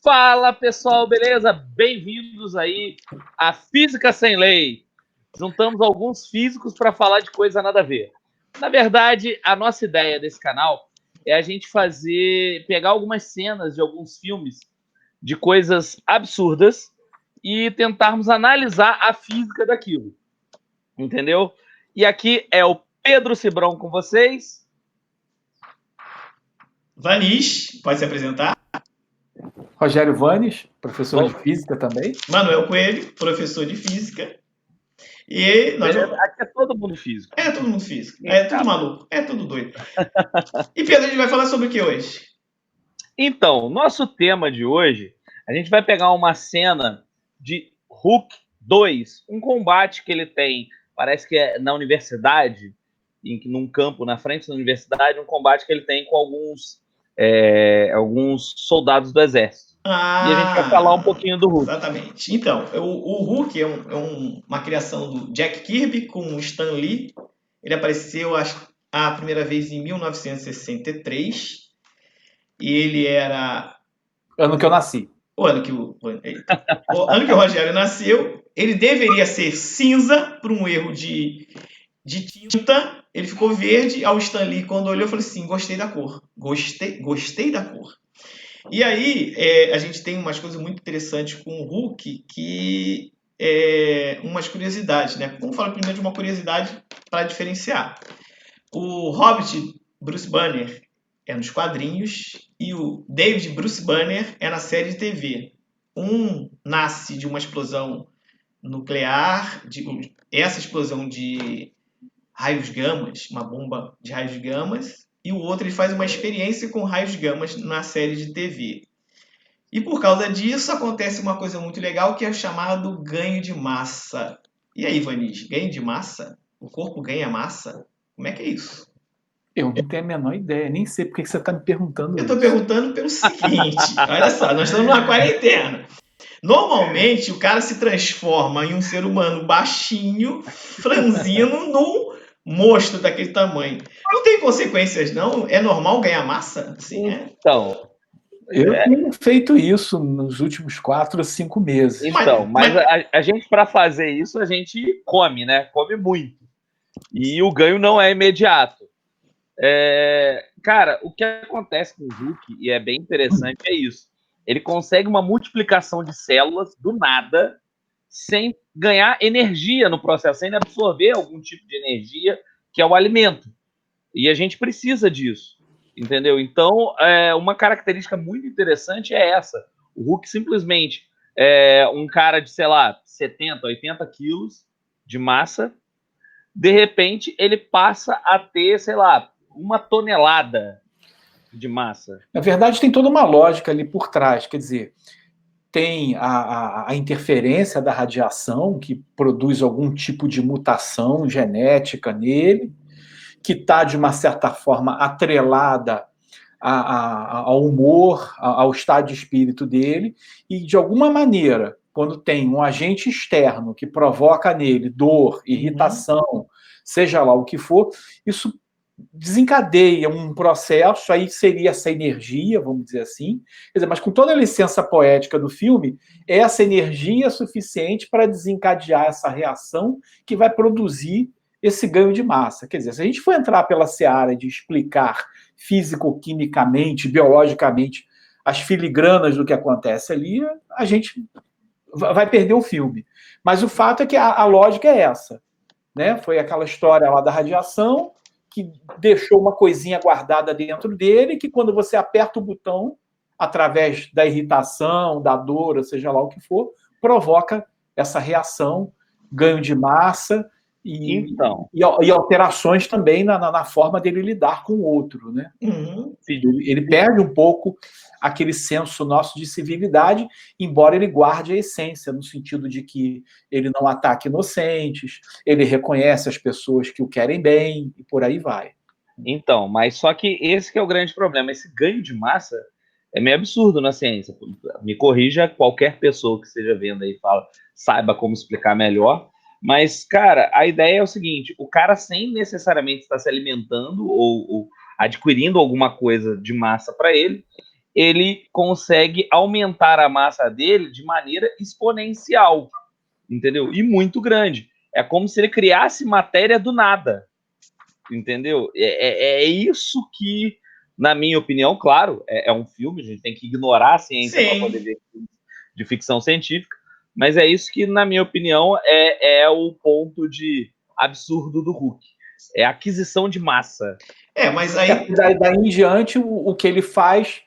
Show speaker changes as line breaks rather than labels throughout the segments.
Fala pessoal, beleza? Bem-vindos aí à Física Sem Lei. Juntamos alguns físicos para falar de coisa nada a ver. Na verdade, a nossa ideia desse canal é a gente pegar algumas cenas de alguns filmes de coisas absurdas e tentarmos analisar a física daquilo, entendeu? E aqui é o Pedro Cibrão com vocês.
Vanis, pode se apresentar.
Rogério Vanes, professor de física também.
Manuel Coelho, professor de física. E nós vamos...
Aqui é todo mundo físico.
É todo mundo físico. É tudo maluco. É tudo doido. E Pedro, a gente vai falar sobre o que hoje?
Então, nosso tema de hoje, a gente vai pegar uma cena de Hulk 2, um combate que ele tem, parece que é na universidade, num campo na frente da universidade, um combate que ele tem com alguns soldados do exército. E a gente vai falar um pouquinho do Hulk.
Exatamente. Então, o Hulk é uma criação do Jack Kirby com o Stan Lee. Ele apareceu a primeira vez em 1963. E ele era...
Ano que eu nasci.
O ano que o Rogério nasceu. Ele deveria ser cinza por um erro de tinta. Ele ficou verde. Ao Stan Lee, quando olhou, falou assim: gostei da cor. Gostei da cor. E aí, a gente tem umas coisas muito interessantes com o Hulk, que umas curiosidades, né? Vamos falar primeiro de uma curiosidade para diferenciar. O Hobbit Bruce Banner é nos quadrinhos e o David Bruce Banner é na série de TV. Um nasce de uma explosão nuclear, essa explosão de raios gamas, uma bomba de raios gamas, e o outro ele faz uma experiência com raios gamas na série de TV. E por causa disso acontece uma coisa muito legal que é o chamado ganho de massa. E aí, Vanis, ganho de massa? O corpo ganha massa? Como é que é isso?
Eu não tenho a menor ideia, nem sei por que você está me perguntando isso.
Eu estou perguntando pelo seguinte, olha só, nós estamos numa quarentena. Normalmente o cara se transforma em um ser humano baixinho, franzino, num monstro daquele tamanho. Não tem consequências, não? É normal ganhar massa? Sim,
Então,
eu tenho feito isso nos últimos 4 ou 5 meses.
Então, mas a gente, para fazer isso, a gente come, né? Come muito. E o ganho não é imediato. Cara, o que acontece com o Hulk, e é bem interessante, é isso. Ele consegue uma multiplicação de células do nada, sem ganhar energia no processo, sem absorver algum tipo de energia, que é o alimento. E a gente precisa disso, entendeu? Então, uma característica muito interessante é essa. O Hulk simplesmente é um cara de, sei lá, 70, 80 quilos de massa. De repente, ele passa a ter, sei lá, 1 tonelada de massa.
Na verdade, tem toda uma lógica ali por trás. Quer dizer, tem a interferência da radiação, que produz algum tipo de mutação genética nele, que está, de uma certa forma, atrelada ao humor, ao estado de espírito dele, e, de alguma maneira, quando tem um agente externo que provoca nele dor, irritação, seja lá o que for, isso desencadeia um processo, aí seria essa energia, vamos dizer assim, quer dizer, mas com toda a licença poética do filme, essa energia é suficiente para desencadear essa reação que vai produzir esse ganho de massa. Quer dizer, se a gente for entrar pela seara de explicar físico-quimicamente, biologicamente, as filigranas do que acontece ali, a gente vai perder o filme. Mas o fato é que a lógica é essa, né? Foi aquela história lá da radiação, que deixou uma coisinha guardada dentro dele, que quando você aperta o botão, através da irritação, da dor, ou seja lá o que for, provoca essa reação, ganho de massa e alterações também na forma dele lidar com o outro, né? Ele perde um pouco aquele senso nosso de civilidade, embora ele guarde a essência, no sentido de que ele não ataca inocentes, ele reconhece as pessoas que o querem bem, e por aí vai.
Então, mas só que esse que é o grande problema. Esse ganho de massa é meio absurdo na ciência. Me corrija qualquer pessoa que esteja vendo aí, saiba como explicar melhor. Mas, cara, a ideia é o seguinte: o cara, sem necessariamente estar se alimentando ou adquirindo alguma coisa de massa para ele ele consegue aumentar a massa dele de maneira exponencial, entendeu? E muito grande. É como se ele criasse matéria do nada, entendeu? É isso que, na minha opinião, claro, é um filme, a gente tem que ignorar a ciência para poder ver de ficção científica, mas é isso que, na minha opinião, é o ponto de absurdo do Hulk. É a aquisição de massa.
Mas aí...
Daí em diante, o que ele faz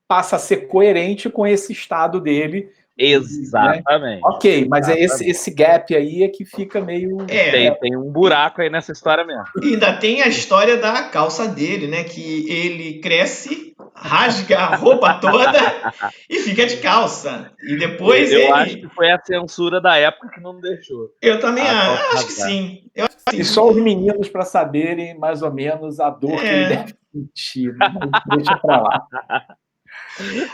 passa a ser coerente com esse estado dele.
Exatamente.
Né? Ok, mas esse gap aí é que fica meio...
Tem um buraco aí nessa história mesmo.
E ainda tem a história da calça dele, né? Que ele cresce, rasga a roupa toda e fica de calça. E depois
eu acho que foi a censura da época que não deixou.
Eu também acho que sim.
E só os meninos para saberem mais ou menos a dor que ele deve sentir. Deixa pra lá.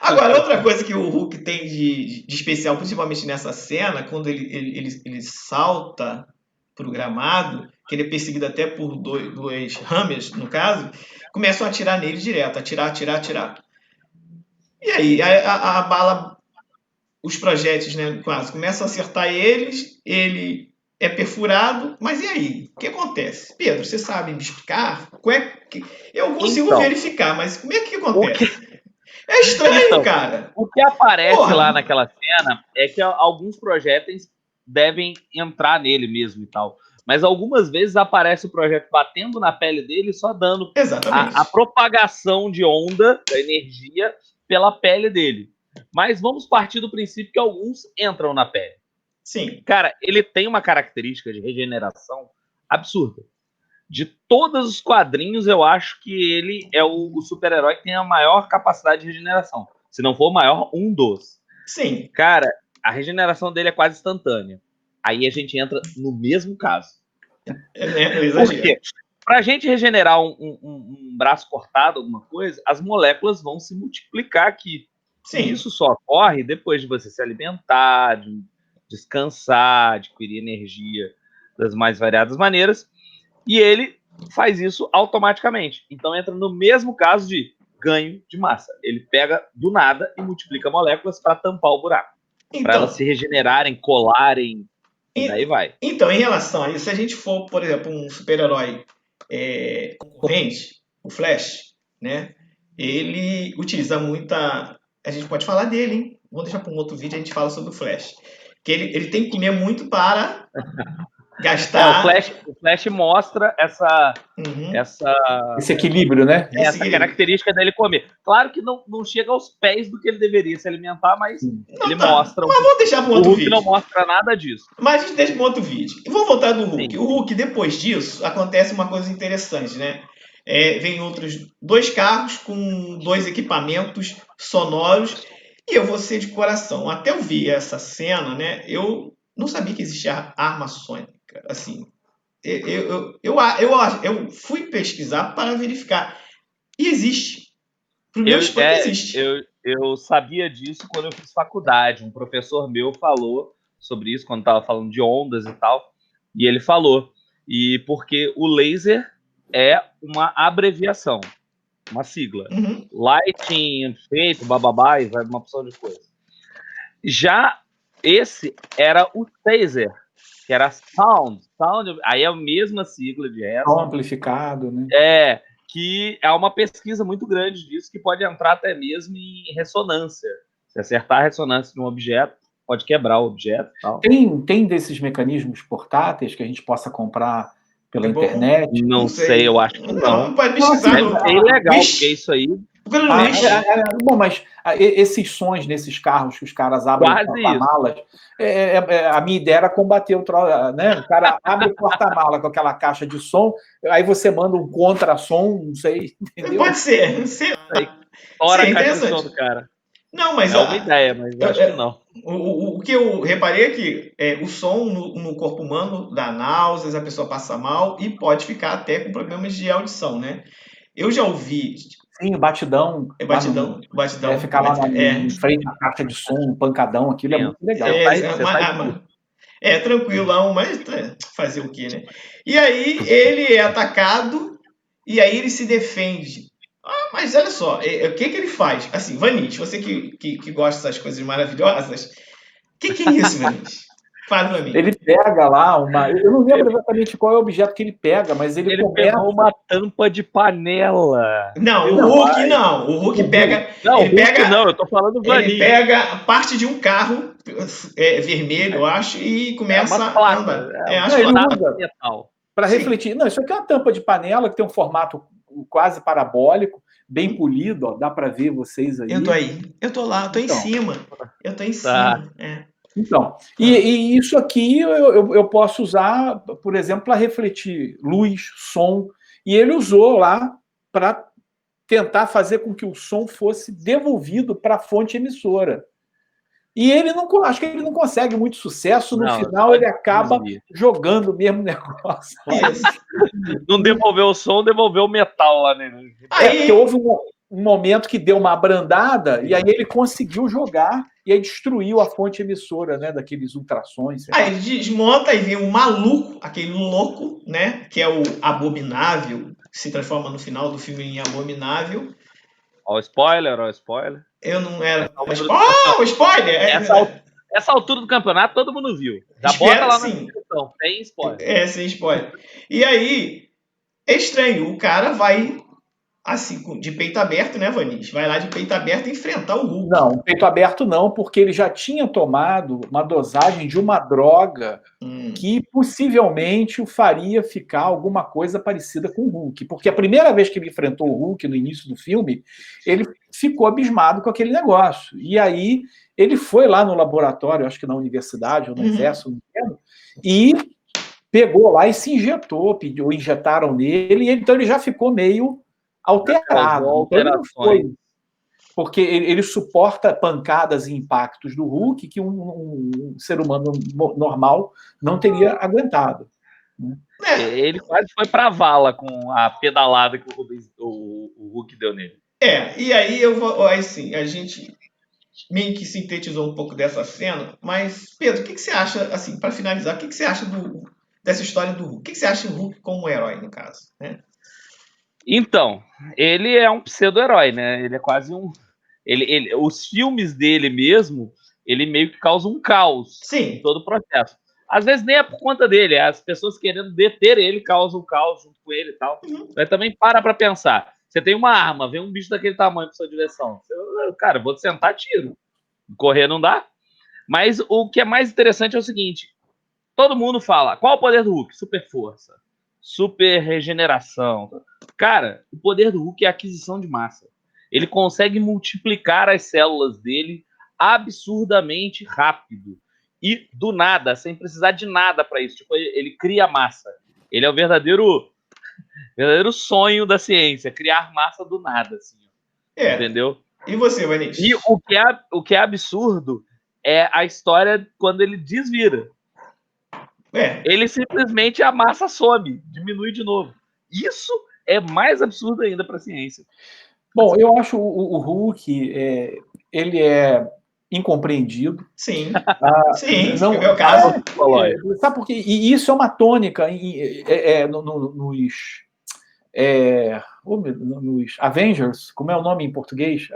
Agora, outra coisa que o Hulk tem de especial, principalmente nessa cena, quando ele salta pro gramado, que ele é perseguido até por dois hammers, no caso, começam a atirar nele direto, atirar. E aí, a bala, os projéteis, né, quase, começam a acertar ele é perfurado, mas e aí? O que acontece? Pedro, você sabe me explicar? Eu consigo verificar, mas como é que acontece? É estranho, cara.
O que aparece lá naquela cena é que alguns projéteis devem entrar nele mesmo e tal. Mas algumas vezes aparece o projétil batendo na pele dele e só dando a propagação de onda da energia pela pele dele. Mas vamos partir do princípio que alguns entram na pele.
Sim.
Cara, ele tem uma característica de regeneração absurda. De todos os quadrinhos, eu acho que ele é o super-herói que tem a maior capacidade de regeneração. Se não for o maior, um dos.
Sim.
Cara, a regeneração dele é quase instantânea. Aí a gente entra no mesmo caso. Por quê? Pra gente regenerar um braço cortado, alguma coisa, as moléculas vão se multiplicar aqui.
Sim.
E isso só ocorre depois de você se alimentar, de descansar, adquirir energia das mais variadas maneiras. E ele faz isso automaticamente. Então entra no mesmo caso de ganho de massa. Ele pega do nada e multiplica moléculas para tampar o buraco. Para elas se regenerarem, colarem, e daí vai.
Então, em relação a isso, se a gente for, por exemplo, um super-herói concorrente, o Flash, né? Ele utiliza muita... A gente pode falar dele, hein? Vamos deixar para um outro vídeo, a gente fala sobre o Flash. Que ele tem que comer muito para... gastar...
o Flash mostra
esse equilíbrio, né?
Essa característica dele comer. Claro que não chega aos pés do que ele deveria se alimentar, mas ele mostra.
Mas vamos deixar para um outro vídeo.
O Hulk não mostra nada disso.
Mas a gente deixa para um outro vídeo. E vamos voltar do Hulk. Sim. O Hulk, depois disso, acontece uma coisa interessante, né? Vem outros 2 carros com 2 equipamentos sonoros. E eu vou ser de coração. Até eu vi essa cena, né? Eu não sabia que existia arma sônica. Assim, eu fui pesquisar para verificar. E existe. Pro meu espanto, existe.
Eu sabia disso quando eu fiz faculdade. Um professor meu falou sobre isso, quando estava falando de ondas e tal. E ele falou. E porque o laser é uma abreviação, uma sigla.
Uhum.
Lighting, efeito, bababá, e vai uma opção de coisa. Já esse era o taser, que era sound, aí é a mesma sigla de resto.
Amplificado, né?
Que é uma pesquisa muito grande disso, que pode entrar até mesmo em ressonância. Se acertar a ressonância de um objeto, pode quebrar o objeto e tal.
Tem desses mecanismos portáteis que a gente possa comprar pela internet?
Não sei, eu acho que não.
Pode pesquisar.
É ilegal, porque isso aí...
Bom, mas esses sons nesses carros que os caras abrem porta-malas, a minha ideia era combater o troço, né? O cara abre o porta-mala com aquela caixa de som, aí você manda um contra-som, não sei, entendeu?
Pode ser, não sei.
Fora a caixa de som do cara.
Não, mas
é uma ideia, mas eu acho que não.
O que eu reparei é que o som no corpo humano dá náuseas, a pessoa passa mal e pode ficar até com problemas de audição, né? Eu já ouvi...
Sim, o batidão.
Batidão.
Ficar lá em frente à caixa de som, um pancadão, aquilo é muito legal.
Tranquilão, mas fazer o quê, né? E aí ele é atacado e aí ele se defende. Mas olha só, o que ele faz? Assim, Vanis, você que gosta dessas coisas maravilhosas, o que é isso, Vanis? Fala pra mim.
Ele pega lá uma. Eu não lembro exatamente qual é o objeto que ele pega, mas ele começa.
Pegou uma tampa de panela.
Não, o Hulk não. O Hulk pega.
Não,
ele
Hulk
pega.
não, eu tô falando do
Ele
Vanis.
pega parte de um carro vermelho, eu acho, e começa
umas
a
placas.
andar.
Não, ele usa
metal.
para
Sim.
refletir. Não, isso aqui é uma tampa de panela que tem um formato quase parabólico, bem polido, ó, dá para ver vocês aí.
Eu tô aí. Eu tô lá, eu tô
Então.
em cima. Eu tô em
Tá.
cima.
Então, e isso aqui eu posso usar, por exemplo, para refletir luz, som, e ele usou lá para tentar fazer com que o som fosse devolvido para a fonte emissora. E ele não, acho que ele não consegue muito sucesso, no final ele acaba jogando o mesmo negócio.
Isso.
Não devolveu o som, devolveu o metal lá nele.
Porque houve um momento que deu uma abrandada e aí ele conseguiu jogar e aí destruiu a fonte emissora, né, daqueles ultrassons.
Aí ele desmonta e vem um maluco, aquele louco, né, que é o Abominável, que se transforma no final do filme em Abominável.
Ó, spoiler.
Eu não era. Spoiler!
Essa altura do campeonato todo mundo viu. Já
Espero,
bota lá
sim.
na descrição. Tem spoiler.
Sem spoiler. E aí, é estranho. O cara vai, assim, de peito aberto, né, Vanis? Vai lá de peito aberto enfrentar o Hulk.
Não, peito aberto não, porque ele já tinha tomado uma dosagem de uma droga que possivelmente o faria ficar alguma coisa parecida com o Hulk. Porque a primeira vez que ele enfrentou o Hulk no início do filme, ele ficou abismado com aquele negócio. E aí ele foi lá no laboratório, acho que na universidade ou no exército, não lembro, e pegou lá e se injetou, injetaram nele, e então ele já ficou meio alterado. Então ele não foi, porque ele suporta pancadas e impactos do Hulk que um ser humano normal não teria aguentado.
Ele quase foi pra vala com a pedalada que o Hulk deu nele.
E aí eu vou, assim, a gente meio que sintetizou um pouco dessa cena, mas Pedro, o que você acha, assim, para finalizar, o que você acha dessa história do Hulk? O que você acha do Hulk como herói, no caso, né?
Então, ele é um pseudo-herói, né? Ele é quase um... os filmes dele mesmo, ele meio que causa um caos em todo o processo. Às vezes nem é por conta dele, as pessoas querendo deter ele causam um caos junto com ele e tal. Mas também para pensar. Você tem uma arma, vem um bicho daquele tamanho para sua direção. Cara, vou te sentar tiro. Correr não dá. Mas o que é mais interessante é o seguinte: todo mundo fala, qual é o poder do Hulk? Super força, super regeneração. Cara, o poder do Hulk é a aquisição de massa. Ele consegue multiplicar as células dele absurdamente rápido. E do nada, sem precisar de nada para isso. Tipo, ele cria massa. Ele é o verdadeiro sonho da ciência, criar massa do nada, assim. Entendeu?
E você, Vanis?
E o que é absurdo é a história quando ele desvira. Ele simplesmente a massa some, diminui de novo. Isso é mais absurdo ainda para a ciência.
Bom, eu acho o Hulk, ele é incompreendido.
Sim, sim, não é o meu caso.
Sabe por quê? E isso é uma tônica nos Avengers, como é o nome em português?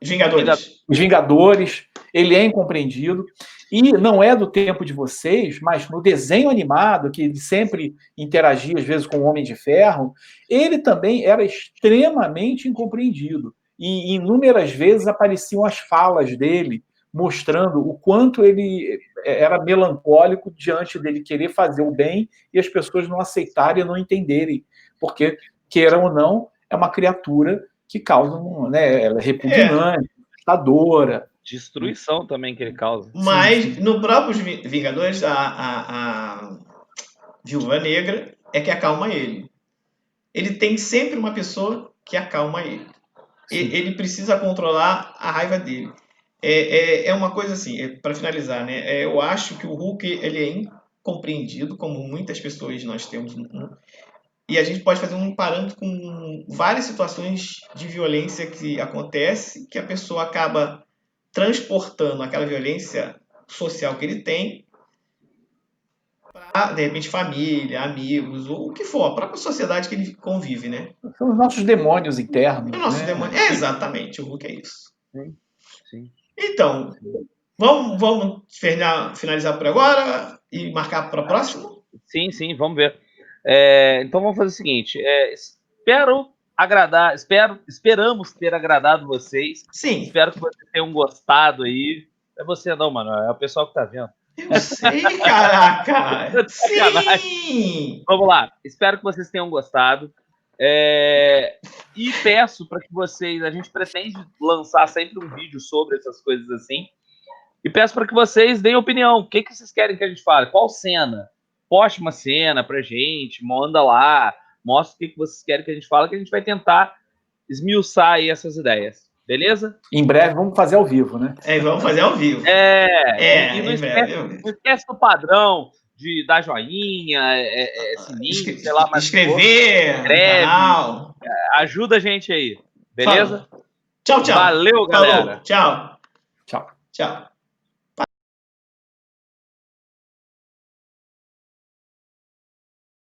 Os Vingadores. Ele é incompreendido. E não é do tempo de vocês, mas no desenho animado, que sempre interagia às vezes com o Homem de Ferro, ele também era extremamente incompreendido. E inúmeras vezes apareciam as falas dele, mostrando o quanto ele era melancólico diante dele querer fazer o bem e as pessoas não aceitarem e não entenderem. Porque, queiram ou não, é uma criatura que causa, ela é repugnante, assustadora.
Destruição também que ele causa.
Mas no próprio Vingadores, a Viúva Negra é que acalma ele. Ele tem sempre uma pessoa que acalma ele. Ele precisa controlar a raiva dele. É uma coisa assim, para finalizar, né? Eu acho que o Hulk ele é incompreendido, como muitas pessoas nós temos. E a gente pode fazer um parâmetro com várias situações de violência que acontece, que a pessoa acaba transportando aquela violência social que ele tem de repente, família, amigos, ou o que for, a própria sociedade que ele convive, né?
São os nossos demônios internos.
O nosso
né?
demônio. É, exatamente, o Hulk é isso.
Sim.
Então, vamos finalizar por agora e marcar para a próxima?
Sim, vamos ver. Então vamos fazer o seguinte. Esperamos ter agradado vocês.
Sim.
Espero que vocês tenham gostado aí. Não é você não, mano. É o pessoal que tá vendo.
Eu sei, caraca! Sim!
Vamos lá. Espero que vocês tenham gostado. E peço para que vocês... A gente pretende lançar sempre um vídeo sobre essas coisas assim. E peço para que vocês deem opinião. O que vocês querem que a gente fale? Qual cena? Poste uma cena pra gente, manda lá, mostra o que vocês querem que a gente fale, que a gente vai tentar esmiuçar aí essas ideias. Beleza?
Em breve vamos fazer ao vivo, né?
Vamos fazer ao vivo.
E não esquece do padrão de dar joinha, sininho, sei lá, mais
inscrever no canal.
Ajuda a gente aí. Beleza?
Tchau.
Valeu, galera.
Falou. Tchau.
Tchau.
Tchau.